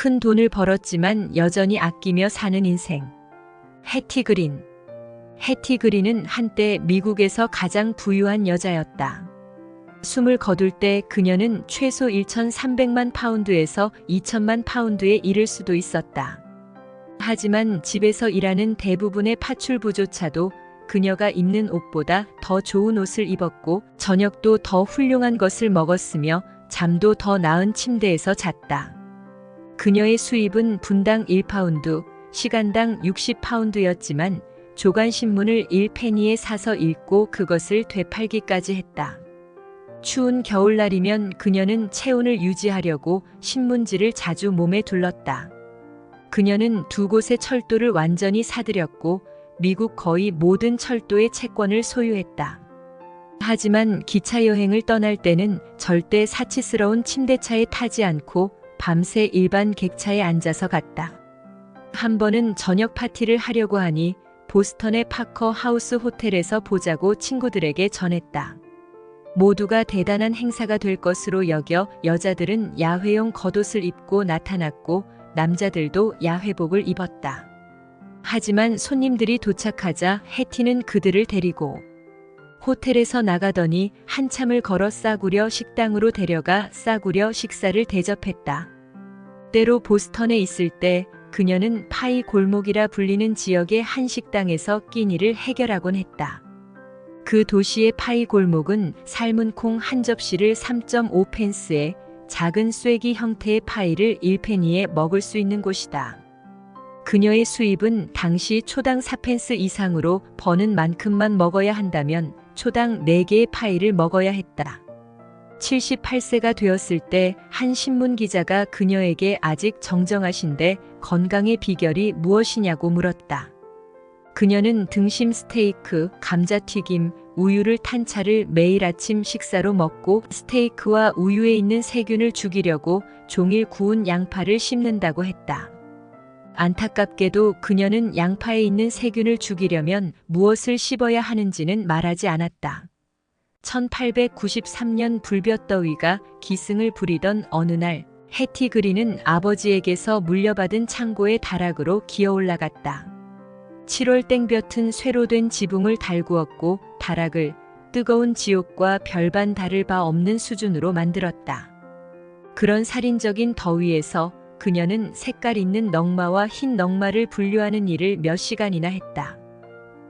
큰 돈을 벌었지만 여전히 아끼며 사는 인생. 해티 그린. 해티 그린은 한때 미국에서 가장 부유한 여자였다. 숨을 거둘 때 그녀는 최소 1,300만 파운드에서 2,000만 파운드에 이를 수도 있었다. 하지만 집에서 일하는 대부분의 파출부조차도 그녀가 입는 옷보다 더 좋은 옷을 입었고 저녁도 더 훌륭한 것을 먹었으며 잠도 더 나은 침대에서 잤다. 그녀의 수입은 분당 1파운드, 시간당 60파운드였지만 조간신문을 1페니에 사서 읽고 그것을 되팔기까지 했다. 추운 겨울날이면 그녀는 체온을 유지하려고 신문지를 자주 몸에 둘렀다. 그녀는 두 곳의 철도를 완전히 사들였고 미국 거의 모든 철도의 채권을 소유했다. 하지만 기차 여행을 떠날 때는 절대 사치스러운 침대차에 타지 않고 밤새 일반 객차에 앉아서 갔다. 한 번은 저녁 파티를 하려고 하니 보스턴의 파커 하우스 호텔에서 보자고 친구들에게 전했다. 모두가 대단한 행사가 될 것으로 여겨 여자들은 야회용 겉옷을 입고 나타났고 남자들도 야회복을 입었다. 하지만 손님들이 도착하자 해티는 그들을 데리고 호텔에서 나가더니 한참을 걸어 싸구려 식당으로 데려가 싸구려 식사를 대접했다. 때로 보스턴에 있을 때 그녀는 파이 골목이라 불리는 지역의 한 식당에서 끼니를 해결하곤 했다. 그 도시의 파이 골목은 삶은 콩 한 접시를 3.5펜스에 작은 쐐기 형태의 파이를 1페니에 먹을 수 있는 곳이다. 그녀의 수입은 당시 초당 4펜스 이상으로 버는 만큼만 먹어야 한다면 초당 4개의 파이를 먹어야 했다. 78세가 되었을 때 한 신문 기자가 그녀에게 아직 정정하신데 건강의 비결이 무엇이냐고 물었다. 그녀는 등심 스테이크, 감자튀김, 우유를 탄 차를 매일 아침 식사로 먹고 스테이크와 우유에 있는 세균을 죽이려고 종일 구운 양파를 씹는다고 했다. 안타깝게도 그녀는 양파에 있는 세균을 죽이려면 무엇을 씹어야 하는지는 말하지 않았다. 1893년 불볕더위가 기승을 부리던 어느 날 해티 그린은 아버지에게서 물려받은 창고의 다락으로 기어 올라갔다. 7월 땡볕은 쇠로 된 지붕을 달구었고 다락을 뜨거운 지옥과 별반 다를 바 없는 수준으로 만들었다. 그런 살인적인 더위에서 그녀는 색깔 있는 넝마와 흰 넝마를 분류하는 일을 몇 시간이나 했다.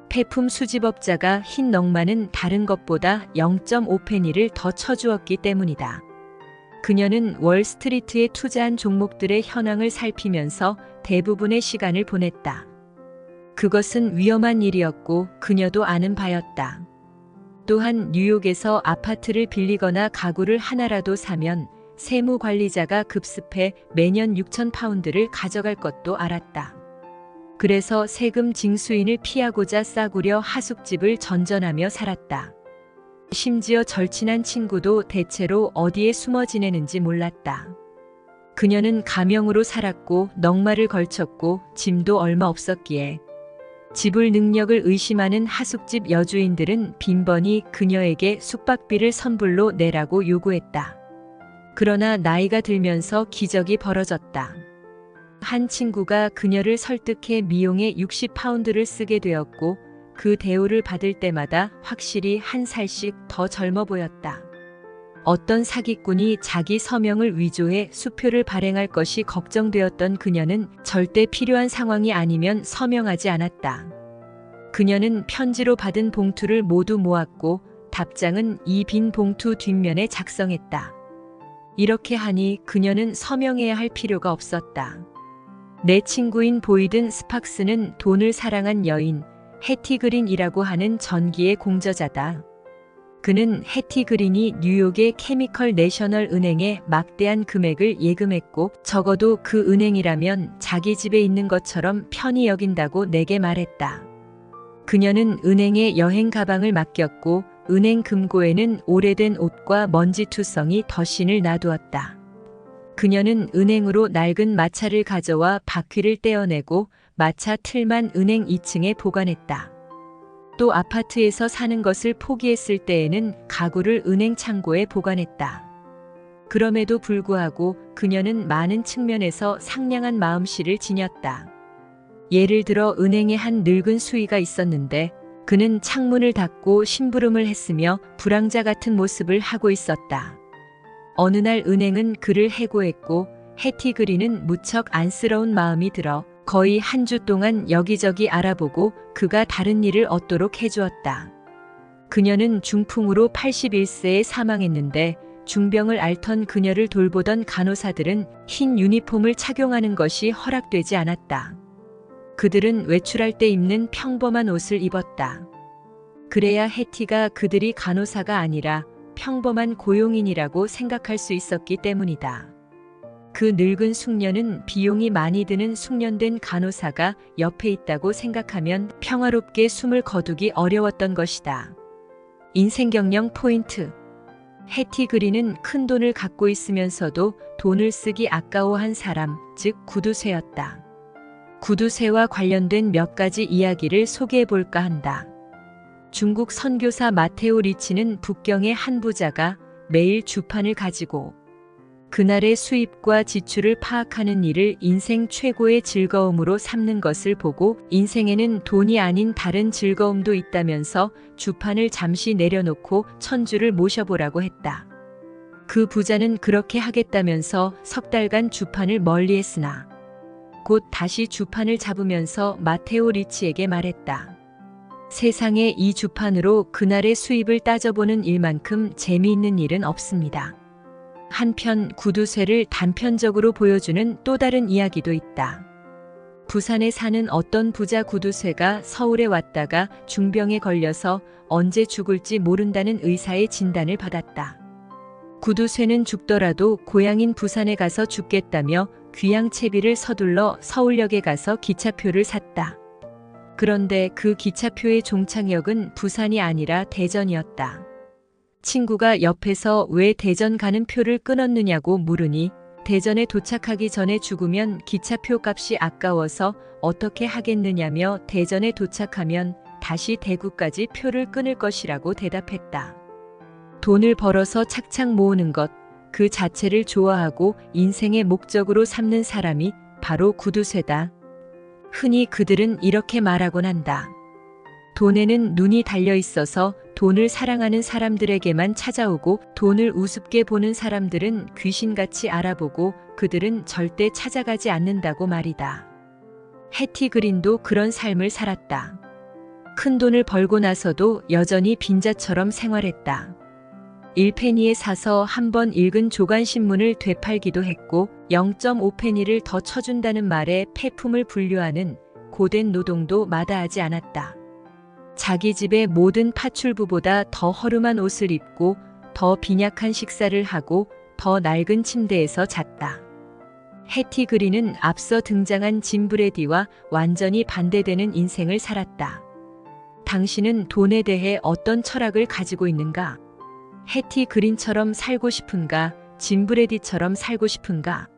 폐품 수집업자가 흰 넝마는 다른 것보다 0.5페니를 더 쳐주었기 때문이다. 그녀는 월스트리트에 투자한 종목들의 현황을 살피면서 대부분의 시간을 보냈다. 그것은 위험한 일이었고 그녀도 아는 바였다. 또한 뉴욕에서 아파트를 빌리거나 가구를 하나라도 사면 세무관리자가 급습해 매년 6,000파운드를 가져갈 것도 알았다. 그래서 세금 징수인을 피하고자 싸구려 하숙집을 전전하며 살았다. 심지어 절친한 친구도 대체로 어디에 숨어 지내는지 몰랐다. 그녀는 가명으로 살았고 넝마를 걸쳤고 짐도 얼마 없었기에 지불 능력을 의심하는 하숙집 여주인들은 빈번히 그녀에게 숙박비를 선불로 내라고 요구했다. 그러나 나이가 들면서 기적이 벌어졌다. 한 친구가 그녀를 설득해 미용에 60파운드를 쓰게 되었고 그 대우를 받을 때마다 확실히 한 살씩 더 젊어 보였다. 어떤 사기꾼이 자기 서명을 위조해 수표를 발행할 것이 걱정되었던 그녀는 절대 필요한 상황이 아니면 서명하지 않았다. 그녀는 편지로 받은 봉투를 모두 모았고 답장은 이 빈 봉투 뒷면에 작성했다. 이렇게 하니 그녀는 서명해야 할 필요가 없었다. 내 친구인 보이든 스팍스는 돈을 사랑한 여인 해티 그린이라고 하는 전기의 공저자다. 그는 해티 그린이 뉴욕의 케미컬 내셔널 은행에 막대한 금액을 예금했고 적어도 그 은행이라면 자기 집에 있는 것처럼 편히 여긴다고 내게 말했다. 그녀는 은행에 여행 가방을 맡겼고 은행 금고에는 오래된 옷과 먼지투성이 덧신을 놔두었다. 그녀는 은행으로 낡은 마차를 가져와 바퀴를 떼어내고 마차 틀만 은행 2층에 보관했다. 또 아파트에서 사는 것을 포기했을 때에는 가구를 은행 창고에 보관했다. 그럼에도 불구하고 그녀는 많은 측면에서 상냥한 마음씨를 지녔다. 예를 들어 은행에 한 늙은 수의가 있었는데 그는 창문을 닫고 심부름을 했으며 불황자 같은 모습을 하고 있었다. 어느 날 은행은 그를 해고했고 해티 그린은 무척 안쓰러운 마음이 들어 거의 한 주 동안 여기저기 알아보고 그가 다른 일을 얻도록 해주었다. 그녀는 중풍으로 81세에 사망했는데 중병을 앓던 그녀를 돌보던 간호사들은 흰 유니폼을 착용하는 것이 허락되지 않았다. 그들은 외출할 때 입는 평범한 옷을 입었다. 그래야 해티가 그들이 간호사가 아니라 평범한 고용인이라고 생각할 수 있었기 때문이다. 그 늙은 숙녀는 비용이 많이 드는 숙련된 간호사가 옆에 있다고 생각하면 평화롭게 숨을 거두기 어려웠던 것이다. 인생경영 포인트. 해티 그린은 큰 돈을 갖고 있으면서도 돈을 쓰기 아까워한 사람, 즉 구두쇠였다. 구두쇠와 관련된 몇 가지 이야기를 소개해 볼까 한다. 중국 선교사 마테오 리치는 북경의 한 부자가 매일 주판을 가지고 그날의 수입과 지출을 파악하는 일을 인생 최고의 즐거움으로 삼는 것을 보고 인생에는 돈이 아닌 다른 즐거움도 있다면서 주판을 잠시 내려놓고 천주를 모셔보라고 했다. 그 부자는 그렇게 하겠다면서 석 달간 주판을 멀리했으나 곧 다시 주판을 잡으면서 마테오 리치에게 말했다. 세상에 이 주판으로 그날의 수입을 따져보는 일만큼 재미있는 일은 없습니다. 한편 구두쇠를 단편적으로 보여주는 또 다른 이야기도 있다. 부산에 사는 어떤 부자 구두쇠가 서울에 왔다가 중병에 걸려서 언제 죽을지 모른다는 의사의 진단을 받았다. 구두쇠는 죽더라도 고향인 부산에 가서 죽겠다며 귀양채비를 서둘러 서울역에 가서 기차표를 샀다. 그런데 그 기차표의 종착역은 부산이 아니라 대전이었다. 친구가 옆에서 왜 대전 가는 표를 끊었느냐고 물으니 대전에 도착하기 전에 죽으면 기차표 값이 아까워서 어떻게 하겠느냐며 대전에 도착하면 다시 대구까지 표를 끊을 것이라고 대답했다. 돈을 벌어서 착착 모으는 것, 그 자체를 좋아하고 인생의 목적으로 삼는 사람이 바로 구두쇠다. 흔히 그들은 이렇게 말하곤 한다. 돈에는 눈이 달려 있어서 돈을 사랑하는 사람들에게만 찾아오고 돈을 우습게 보는 사람들은 귀신같이 알아보고 그들은 절대 찾아가지 않는다고 말이다. 해티 그린도 그런 삶을 살았다. 큰 돈을 벌고 나서도 여전히 빈자처럼 생활했다. 1페니에 사서 한 번 읽은 조간신문을 되팔기도 했고 0.5페니를 더 쳐준다는 말에 폐품을 분류하는 고된 노동도 마다하지 않았다. 자기 집의 모든 파출부보다 더 허름한 옷을 입고 더 빈약한 식사를 하고 더 낡은 침대에서 잤다. 해티 그린은 앞서 등장한 짐 브레디와 완전히 반대되는 인생을 살았다. 당신은 돈에 대해 어떤 철학을 가지고 있는가? 해티 그린처럼 살고 싶은가? 짐 브레디처럼 살고 싶은가?